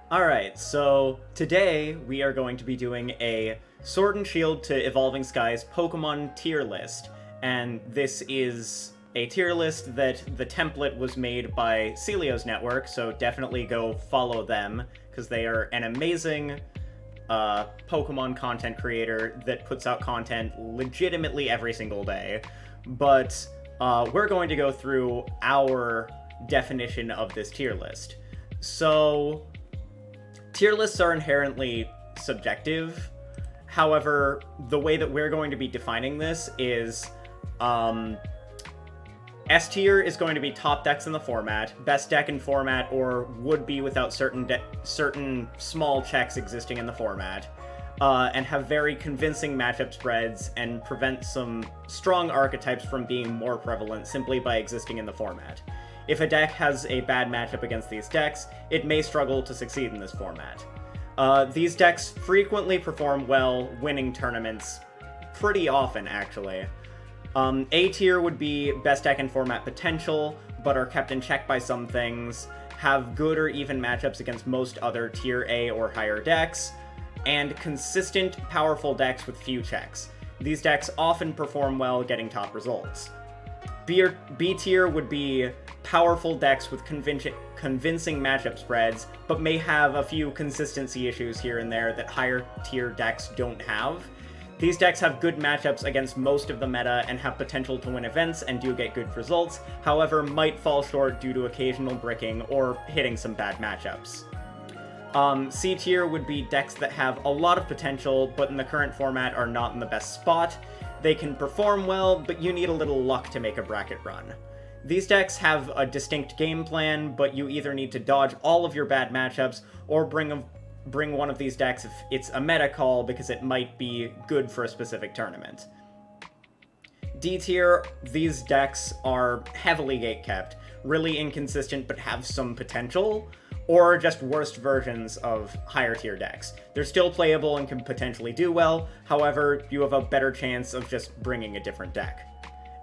Alright, so today we are going to be doing a Sword and Shield to Evolving Skies Pokemon tier list. And this is a tier list that the template was made by Celio's network, so definitely go follow them, because they are an amazing Pokemon content creator that puts out content legitimately every single day. But we're going to go through our definition of this tier list. So, tier lists are inherently subjective. However, the way that we're going to be defining this is S tier is going to be top decks in the format, best deck in format, or would be without certain small checks existing in the format, and have very convincing matchup spreads and prevent some strong archetypes from being more prevalent simply by existing in the format. If a deck has a bad matchup against these decks, it may struggle to succeed in this format. These decks frequently perform well, winning tournaments pretty often, actually. A tier would be best deck in format potential, but are kept in check by some things, have good or even matchups against most other tier A or higher decks, and consistent, powerful decks with few checks. These decks often perform well, getting top results. B tier would be powerful decks with convincing matchup spreads, but may have a few consistency issues here and there that higher tier decks don't have. These decks have good matchups against most of the meta and have potential to win events and do get good results, however might fall short due to occasional bricking or hitting some bad matchups. C tier would be decks that have a lot of potential, but in the current format are not in the best spot. They can perform well, but you need a little luck to make a bracket run. These decks have a distinct game plan, but you either need to dodge all of your bad matchups, or bring one of these decks if it's a meta call because it might be good for a specific tournament. D tier, these decks are heavily gatekept, really inconsistent but have some potential, or just worst versions of higher tier decks. They're still playable and can potentially do well, however, you have a better chance of just bringing a different deck.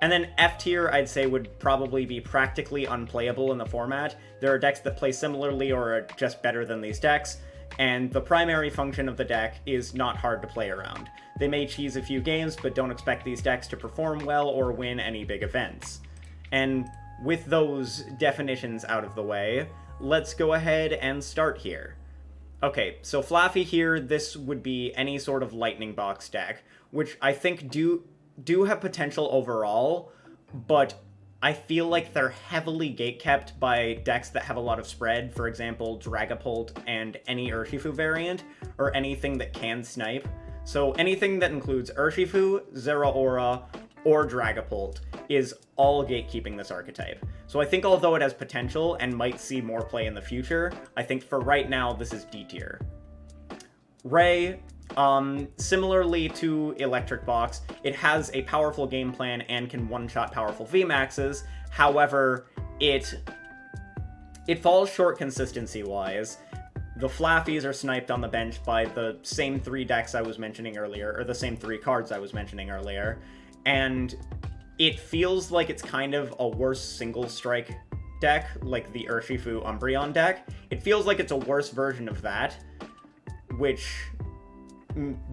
And then F tier, I'd say, would probably be practically unplayable in the format. There are decks that play similarly or are just better than these decks, and the primary function of the deck is not hard to play around. They may cheese a few games, but don't expect these decks to perform well or win any big events. And with those definitions out of the way, let's go ahead and start here. Okay, so Flaffy here, this would be any sort of lightning box deck, which I think do have potential overall, but I feel like they're heavily gatekept by decks that have a lot of spread, for example, Dragapult and any Urshifu variant, or anything that can snipe. So anything that includes Urshifu, Zeraora, or Dragapult is all gatekeeping this archetype. So I think although it has potential and might see more play in the future, I think for right now this is D tier. Ray, similarly to Electric Box, it has a powerful game plan and can one-shot powerful VMAXs. However, it falls short consistency-wise. The Flaffies are sniped on the bench by the same three decks I was mentioning earlier, or the same three cards I was mentioning earlier, and it feels like it's kind of a worse single-strike deck, like the Urshifu Umbreon deck. It feels like it's a worse version of that, which,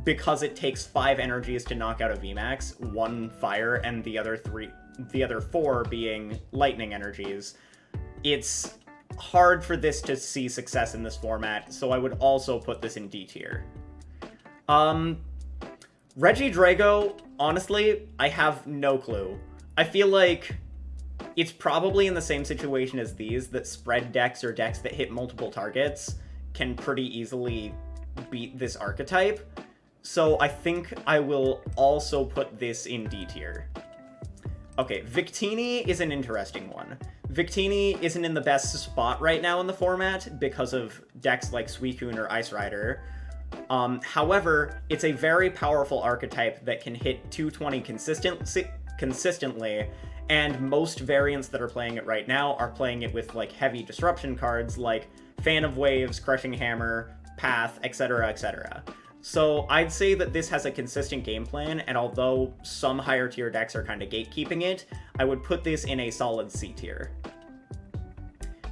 because it takes 5 energies to knock out a VMAX, 1 fire and the other 4 being lightning energies, it's hard for this to see success in this format, so I would also put this in D tier. Regidrago, honestly, I have no clue. I feel like it's probably in the same situation as these, that spread decks or decks that hit multiple targets can pretty easily beat this archetype. So I think I will also put this in D tier. Okay, Victini is an interesting one. Victini isn't in the best spot right now in the format because of decks like Suicune or Ice Rider. However, it's a very powerful archetype that can hit 220 consistently, and most variants that are playing it right now are playing it with like heavy disruption cards like Fan of Waves, Crushing Hammer, Path, etc., etc. So I'd say that this has a consistent game plan, and although some higher tier decks are kind of gatekeeping it, I would put this in a solid C tier.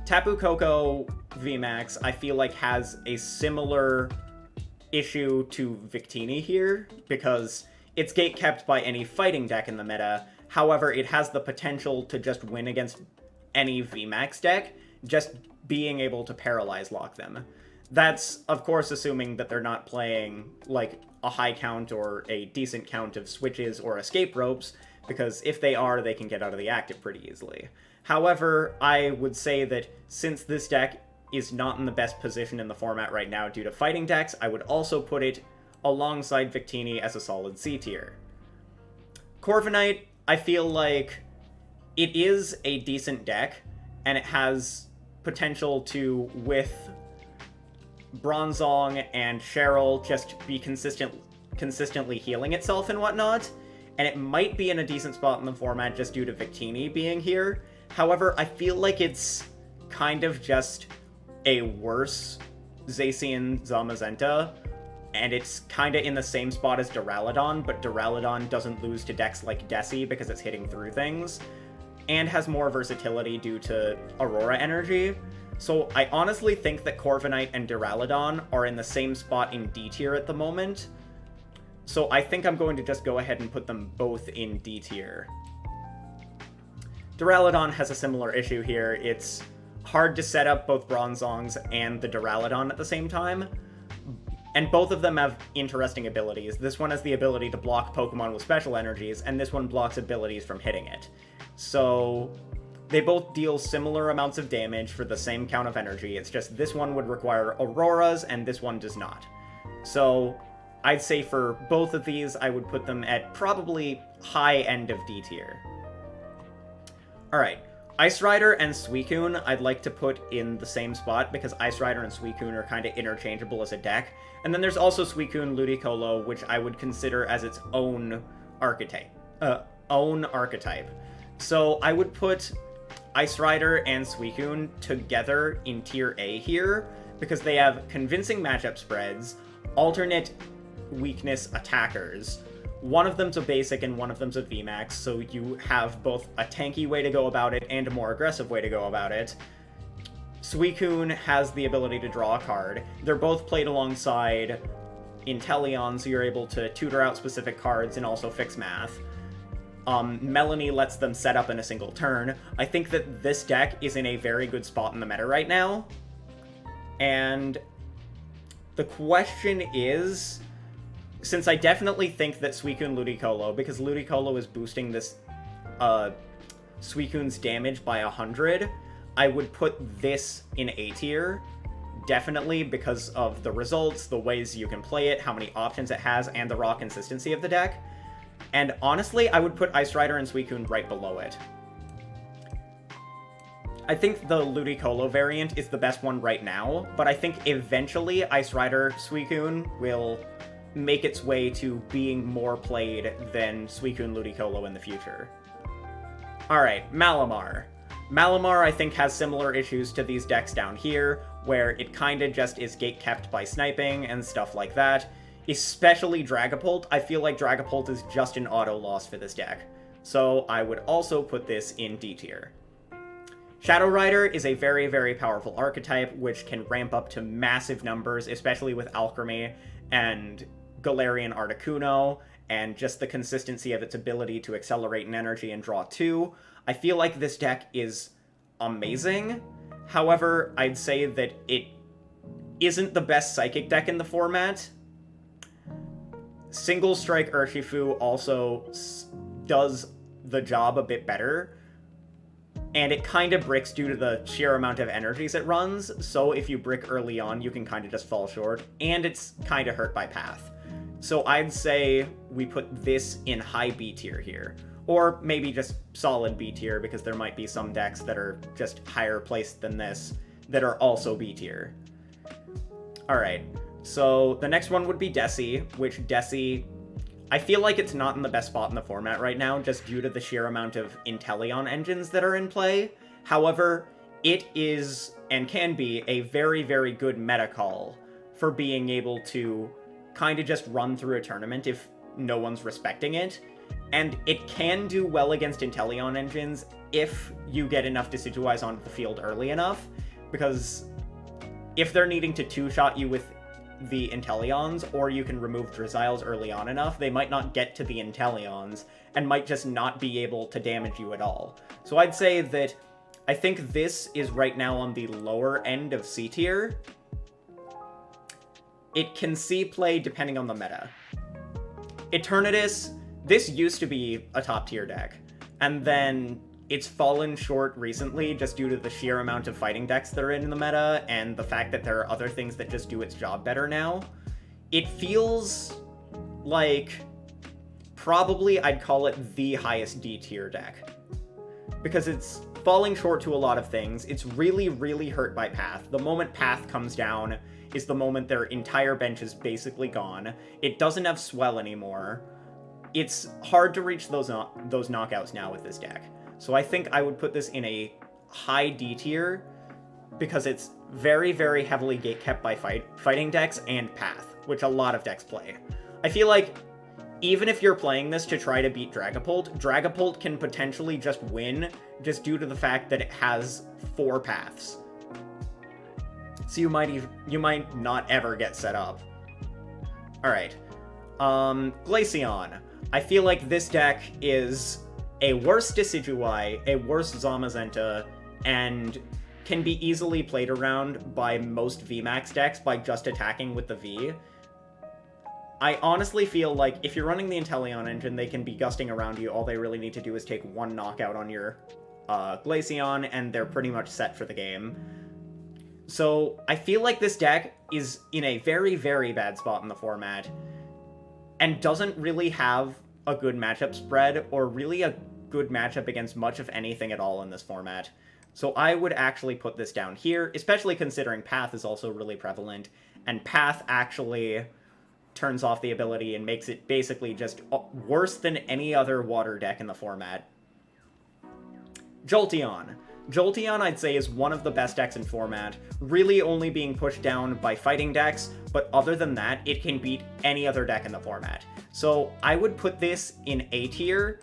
Tapu Koko VMAX, I feel like, has a similar issue to Victini here, because it's gatekept by any fighting deck in the meta. However, it has the potential to just win against any VMAX deck, just being able to paralyze lock them. That's, of course, assuming that they're not playing, like, a high count or a decent count of switches or escape ropes, because if they are, they can get out of the active pretty easily. However, I would say that since this deck is not in the best position in the format right now due to fighting decks, I would also put it alongside Victini as a solid C tier. Corviknight, I feel like it is a decent deck, and it has potential to, with Bronzong and Cheryl, just be consistently healing itself and whatnot, and it might be in a decent spot in the format just due to Victini being here. However, I feel like it's kind of just a worse Zacian Zamazenta, and it's kind of in the same spot as Duraludon, but Duraludon doesn't lose to decks like Desi because it's hitting through things, and has more versatility due to Aurora energy. So I honestly think that Corviknight and Duraludon are in the same spot in D tier at the moment. So I think I'm going to just go ahead and put them both in D tier. Duraludon has a similar issue here. It's hard to set up both Bronzongs and the Duraludon at the same time, and both of them have interesting abilities. This one has the ability to block Pokemon with special energies, and this one blocks abilities from hitting it. So they both deal similar amounts of damage for the same count of energy. It's just this one would require Auroras, and this one does not. So I'd say for both of these, I would put them at probably high end of D tier. Alright, Ice Rider and Suicune I'd like to put in the same spot, because Ice Rider and Suicune are kind of interchangeable as a deck. And then there's also Suicune Ludicolo, which I would consider as its own archetype. So I would put Ice Rider and Suicune together in tier A here, because they have convincing matchup spreads, alternate weakness attackers. One of them's a basic and one of them's a VMAX, so you have both a tanky way to go about it and a more aggressive way to go about it. Suicune has the ability to draw a card. They're both played alongside Intelion, so you're able to tutor out specific cards and also fix math. Melanie lets them set up in a single turn. I think that this deck is in a very good spot in the meta right now. And the question is, since I definitely think that Suicune Ludicolo, because Ludicolo is boosting this Suicune's damage by 100, I would put this in A tier, definitely because of the results, the ways you can play it, how many options it has, and the raw consistency of the deck. And honestly, I would put Ice Rider and Suicune right below it. I think the Ludicolo variant is the best one right now, but I think eventually Ice Rider Suicune will make its way to being more played than Suicune Ludicolo in the future. Alright, Malamar. Malamar, I think, has similar issues to these decks down here, where it kinda just is gate-kept by sniping and stuff like that. Especially Dragapult. I feel like Dragapult is just an auto loss for this deck. So I would also put this in D tier. Shadow Rider is a very, very powerful archetype, which can ramp up to massive numbers, especially with Alchemy and Galarian Articuno, and just the consistency of its ability to accelerate in energy and draw 2. I feel like this deck is amazing. However, I'd say that it isn't the best Psychic deck in the format. Single Strike Urshifu also does the job a bit better, and it kind of bricks due to the sheer amount of energies it runs, so if you brick early on, you can kind of just fall short, and it's kind of hurt by path. So I'd say we put this in high B tier here, or maybe just solid B tier, because there might be some decks that are just higher placed than this that are also B tier. Alright, so the next one would be Desi, which Desi, I feel like it's not in the best spot in the format right now, just due to the sheer amount of Intelion engines that are in play. However, it is, and can be, a very, very good meta call for being able to kind of just run through a tournament if no one's respecting it. And it can do well against Intelion engines if you get enough Decidueyes onto the field early enough, because if they're needing to two-shot you with the Intelions, or you can remove Drizzles early on enough, they might not get to the Intelions, and might just not be able to damage you at all. So I'd say that I think this is right now on the lower end of C tier. It can see play depending on the meta. Eternatus, this used to be a top tier deck, and then it's fallen short recently just due to the sheer amount of fighting decks that are in the meta and the fact that there are other things that just do its job better now. It feels like probably I'd call it the highest D tier deck, because it's falling short to a lot of things. It's really, really hurt by Path. The moment Path comes down is the moment their entire bench is basically gone. It doesn't have Swell anymore. It's hard to reach those knockouts now with this deck. So I think I would put this in a high D tier, because it's very, very heavily gatekept by fighting decks and Path, which a lot of decks play. I feel like even if you're playing this to try to beat Dragapult can potentially just win just due to the fact that it has 4 paths. So you might not ever get set up. Alright. Glaceon. I feel like this deck is a worse Decidueye, a worse Zamazenta, and can be easily played around by most VMAX decks by just attacking with the V. I honestly feel like if you're running the Intelion engine, they can be gusting around you. All they really need to do is take 1 knockout on your Glaceon, and they're pretty much set for the game. So I feel like this deck is in a very, very bad spot in the format, and doesn't really have a good matchup spread, or really a good matchup against much of anything at all in this format. So I would actually put this down here, especially considering Path is also really prevalent, and Path actually turns off the ability and makes it basically just worse than any other water deck in the format. Jolteon. Jolteon, I'd say, is one of the best decks in format, really only being pushed down by fighting decks, but other than that, it can beat any other deck in the format. So I would put this in A tier,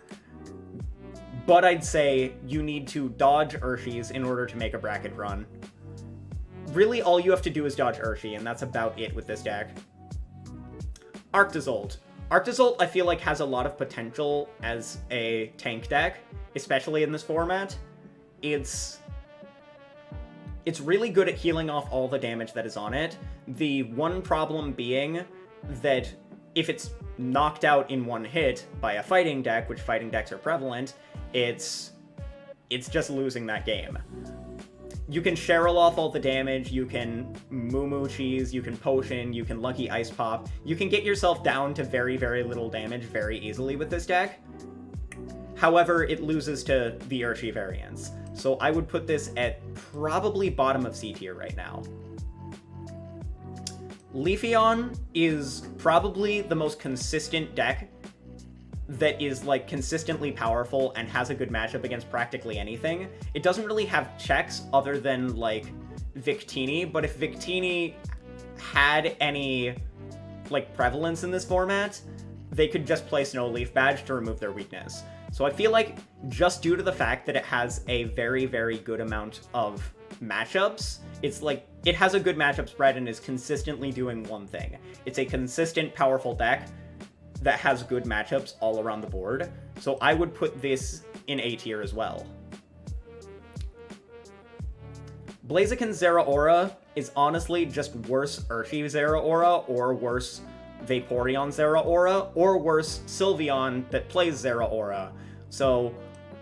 but I'd say you need to dodge Urshis in order to make a bracket run. Really, all you have to do is dodge Urshi, and that's about it with this deck. Arctozolt. Arctozolt, I feel like, has a lot of potential as a tank deck, especially in this format. It's really good at healing off all the damage that is on it. The one problem being that if it's knocked out in one hit by a fighting deck, which fighting decks are prevalent, it's just losing that game. You can Cheryl off all the damage, you can Moo Cheese, you can Potion, you can Lucky Ice Pop. You can get yourself down to very, very little damage very easily with this deck. However, it loses to the Urshi variants. So I would put this at probably bottom of C tier right now. Leafeon is probably the most consistent deck that is, like, consistently powerful and has a good matchup against practically anything. It doesn't really have checks other than, like, Victini, but if Victini had any, like, prevalence in this format, they could just play Snow Leaf Badge to remove their weakness. So I feel like, just due to the fact that it has a very, very good amount of matchups, it's like, it has a good matchup spread and is consistently doing one thing. It's a consistent, powerful deck that has good matchups all around the board. So I would put this in A tier as well. Blaziken Zeraora is honestly just worse Urshifu Zeraora, or worse Vaporeon Zeraora, or worse Sylveon that plays Zeraora. So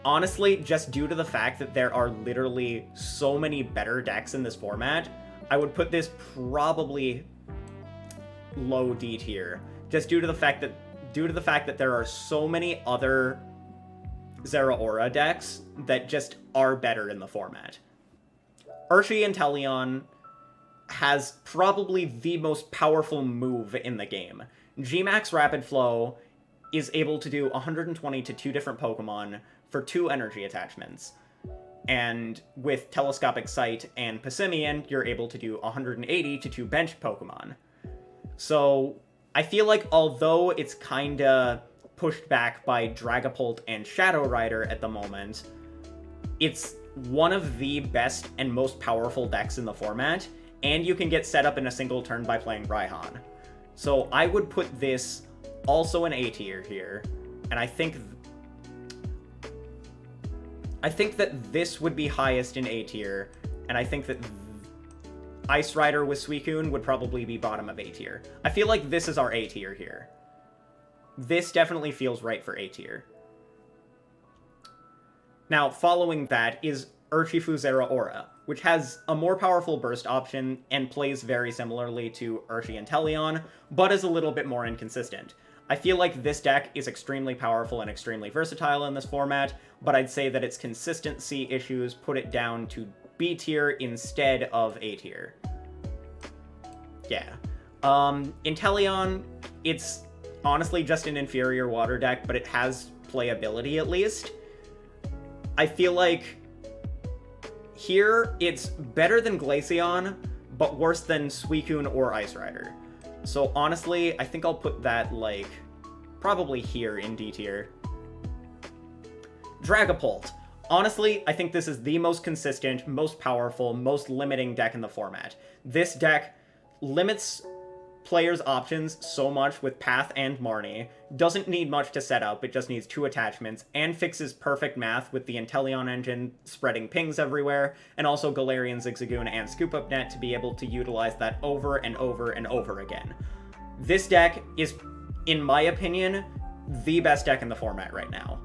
honestly, just due to the fact that there are literally so many better decks in this format, I would put this probably low D tier, just due to the fact that there are so many other Zeraora decks that just are better in the format. Urshifu Intelion has probably the most powerful move in the game. Gmax Rapid Flow is able to do 120 to 2 different Pokemon for 2 energy attachments. And with Telescopic Sight and Passimian, you're able to do 180 to 2 bench Pokemon. So I feel like although it's kinda pushed back by Dragapult and Shadow Rider at the moment, it's one of the best and most powerful decks in the format, and you can get set up in a single turn by playing Raihan. So I would put this also in A tier here, and I think that this would be highest in A tier, and I think that Ice Rider with Suicune would probably be bottom of A tier. I feel like this is our A tier here. This definitely feels right for A tier. Now, following that is Urshifu Zeraora, which has a more powerful burst option and plays very similarly to Intelion, but is a little bit more inconsistent. I feel like this deck is extremely powerful and extremely versatile in this format, but I'd say that its consistency issues put it down to B tier instead of A tier. Yeah. Intelion, it's honestly just an inferior water deck, but it has playability at least. I feel like here it's better than Glaceon, but worse than Suicune or Ice Rider. So honestly, I think I'll put that, like, probably here in D tier. Dragapult. Honestly, I think this is the most consistent, most powerful, most limiting deck in the format. This deck limits players' options so much with Path and Marnie, doesn't need much to set up, it just needs 2 attachments, and fixes perfect math with the Intelion engine spreading pings everywhere, and also Galarian Zigzagoon and Scoop Up Net to be able to utilize that over and over and over again. This deck is, in my opinion, the best deck in the format right now.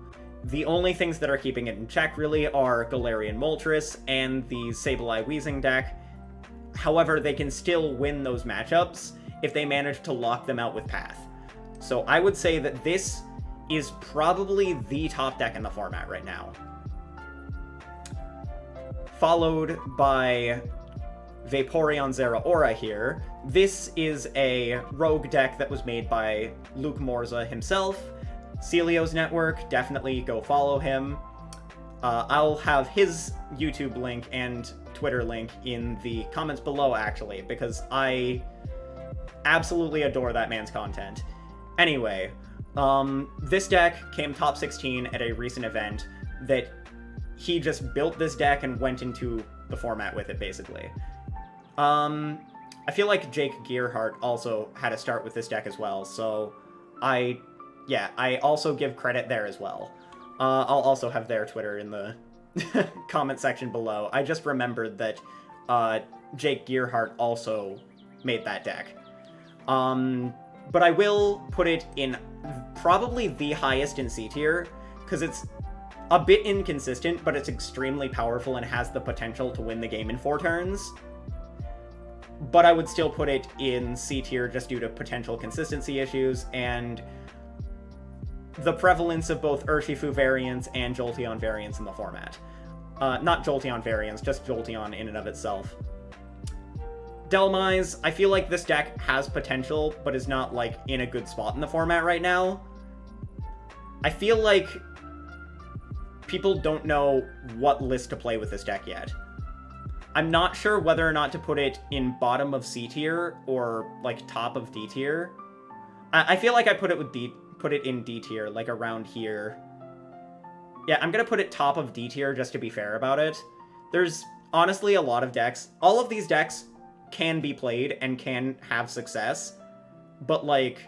The only things that are keeping it in check, really, are Galarian Moltres and the Sableye Weezing deck. However, they can still win those matchups if they manage to lock them out with Path. So I would say that this is probably the top deck in the format right now. Followed by Vaporeon Zeraora here. This is a rogue deck that was made by Luke Morza himself. Celio's Network, definitely go follow him. I'll have his YouTube link and Twitter link in the comments below, actually, because I absolutely adore that man's content. Anyway, this deck came top 16 at a recent event that he just built this deck and went into the format with it, basically. I feel like Jake Gearhart also had a start with this deck as well, so I also give credit there as well. I'll also have their Twitter in the comment section below. I just remembered that Jake Gearhart also made that deck. But I will put it in probably the highest in C tier, because it's a bit inconsistent, but it's extremely powerful and has the potential to win the game in 4 turns. But I would still put it in C tier just due to potential consistency issues and the prevalence of both Urshifu variants and Jolteon variants in the format. Not Jolteon variants, just Jolteon in and of itself. Delmise, I feel like this deck has potential, but is not, like, in a good spot in the format right now. I feel like people don't know what list to play with this deck yet. I'm not sure whether or not to put it in bottom of C tier or, like, top of D tier. I feel like I put it in D tier, like, around here. Yeah, I'm gonna put it top of D tier just to be fair about it. There's honestly a lot of decks. All of these decks can be played and can have success, but, like,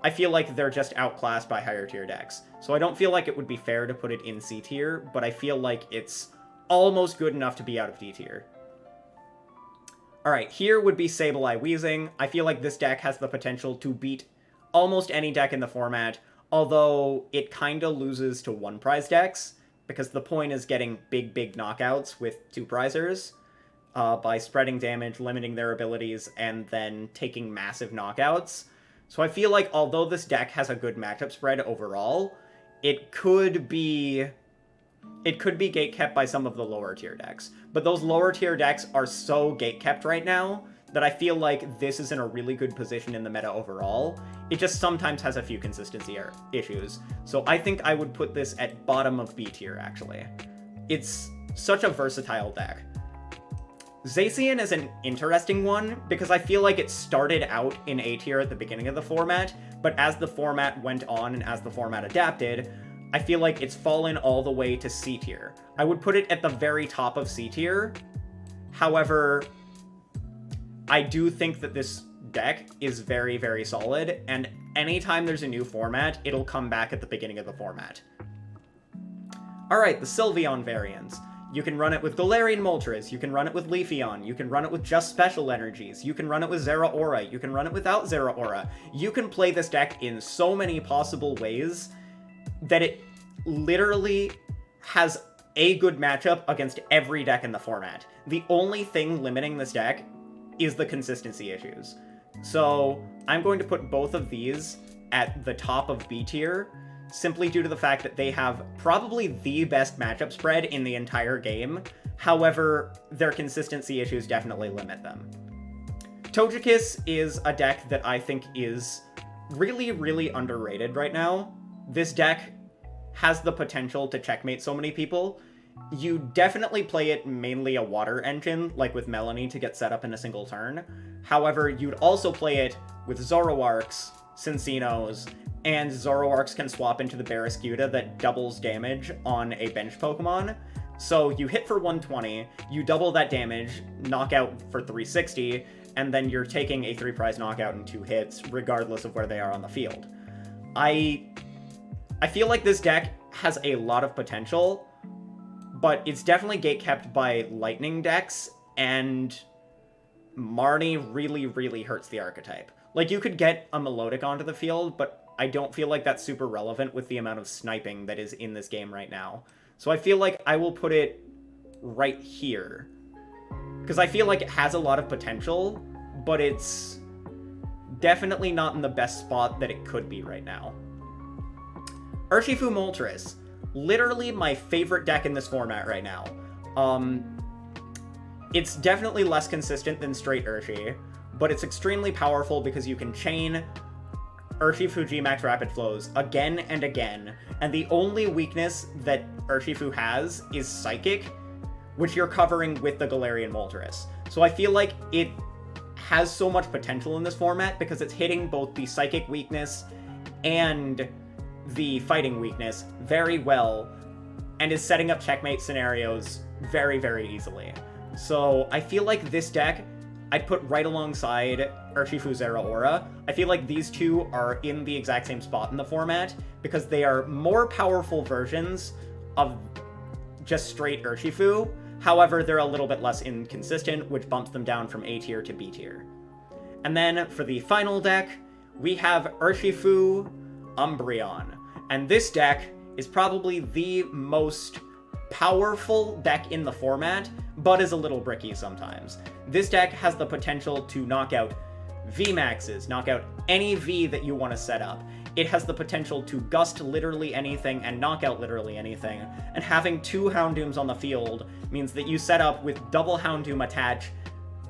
I feel like they're just outclassed by higher tier decks. So I don't feel like it would be fair to put it in C tier, but I feel like it's almost good enough to be out of D tier. Alright, here would be Sableye Weezing. I feel like this deck has the potential to beat almost any deck in the format, although it kinda loses to 1-prize decks, because the point is getting big knockouts with 2-prizers. By spreading damage, limiting their abilities, and then taking massive knockouts. So I feel like although this deck has a good matchup spread overall, it could be gatekept by some of the lower tier decks. But those lower tier decks are so gatekept right now that I feel like this is in a really good position in the meta overall. It just sometimes has a few consistency issues. So I think I would put this at bottom of B tier, actually. It's such a versatile deck. Zacian is an interesting one, because I feel like it started out in A tier at the beginning of the format, but as the format went on and as the format adapted, I feel like it's fallen all the way to C tier. I would put it at the very top of C tier. However, I do think that this deck is very, very solid, and anytime there's a new format, it'll come back at the beginning of the format. Alright, the Sylveon variants. You can run it with Galarian Moltres, you can run it with Leafeon, you can run it with just special energies, you can run it with Zeraora, you can run it without Zeraora. You can play this deck in so many possible ways that it literally has a good matchup against every deck in the format. The only thing limiting this deck is the consistency issues. So I'm going to put both of these at the top of B tier, simply due to the fact that they have probably the best matchup spread in the entire game. However, their consistency issues definitely limit them. Togekiss is a deck that I think is really, really underrated right now. This deck has the potential to checkmate so many people. You definitely play it mainly a water engine, like with Melanie, to get set up in a single turn. However, you'd also play it with Zoroarks, Cinccino's, and Zoroarks can swap into the Barraskewda that doubles damage on a bench Pokemon. So you hit for 120, you double that damage, knockout for 360, and then you're taking a 3-prize knockout in 2 hits, regardless of where they are on the field. I feel like this deck has a lot of potential, but it's definitely gatekept by lightning decks, and Marnie really, really hurts the archetype. Like, you could get a Melodic onto the field, but I don't feel like that's super relevant with the amount of sniping that is in this game right now. So I feel like I will put it right here, because I feel like it has a lot of potential, but it's definitely not in the best spot that it could be right now. Urshifu Moltres. Literally my favorite deck in this format right now. It's definitely less consistent than straight Urshi, but it's extremely powerful because you can chain Urshifu G-Max Rapid Flows again and again, and the only weakness that Urshifu has is Psychic, which you're covering with the Galarian Moltres. So I feel like it has so much potential in this format because it's hitting both the Psychic weakness and the fighting weakness very well, and is setting up checkmate scenarios very, very easily. So I feel like this deck I'd put right alongside Urshifu Zeraora. I feel like these two are in the exact same spot in the format because they are more powerful versions of just straight Urshifu. However, they're a little bit less inconsistent, which bumps them down from A tier to B tier. And then for the final deck, we have Urshifu Umbreon. And this deck is probably the most powerful deck in the format, but is a little bricky sometimes. This deck has the potential to knock out VMAXs, knock out any V that you want to set up. It has the potential to gust literally anything and knock out literally anything, and having 2 Houndooms on the field means that you set up with double Houndoom attach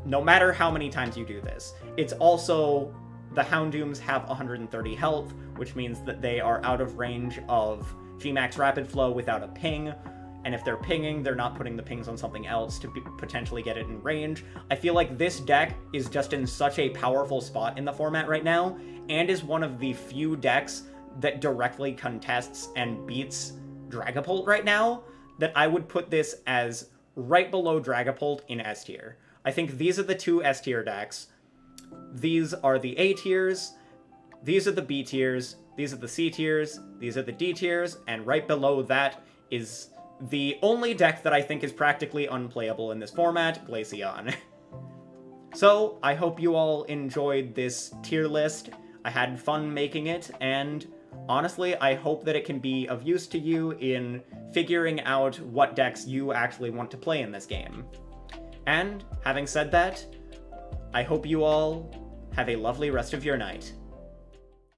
no matter how many times you do this. It's also, the Houndooms have 130 health, which means that they are out of range of G-Max Rapid Flow without a ping, and if they're pinging, they're not putting the pings on something else to potentially get it in range. I feel like this deck is just in such a powerful spot in the format right now, and is one of the few decks that directly contests and beats Dragapult right now, that I would put this as right below Dragapult in S tier. I think these are the 2 S tier decks. These are the A tiers, these are the B tiers, these are the C tiers, these are the D tiers, and right below that is the only deck that I think is practically unplayable in this format, Glaceon. So, I hope you all enjoyed this tier list. I had fun making it, and honestly, I hope that it can be of use to you in figuring out what decks you actually want to play in this game. And, having said that, I hope you all have a lovely rest of your night.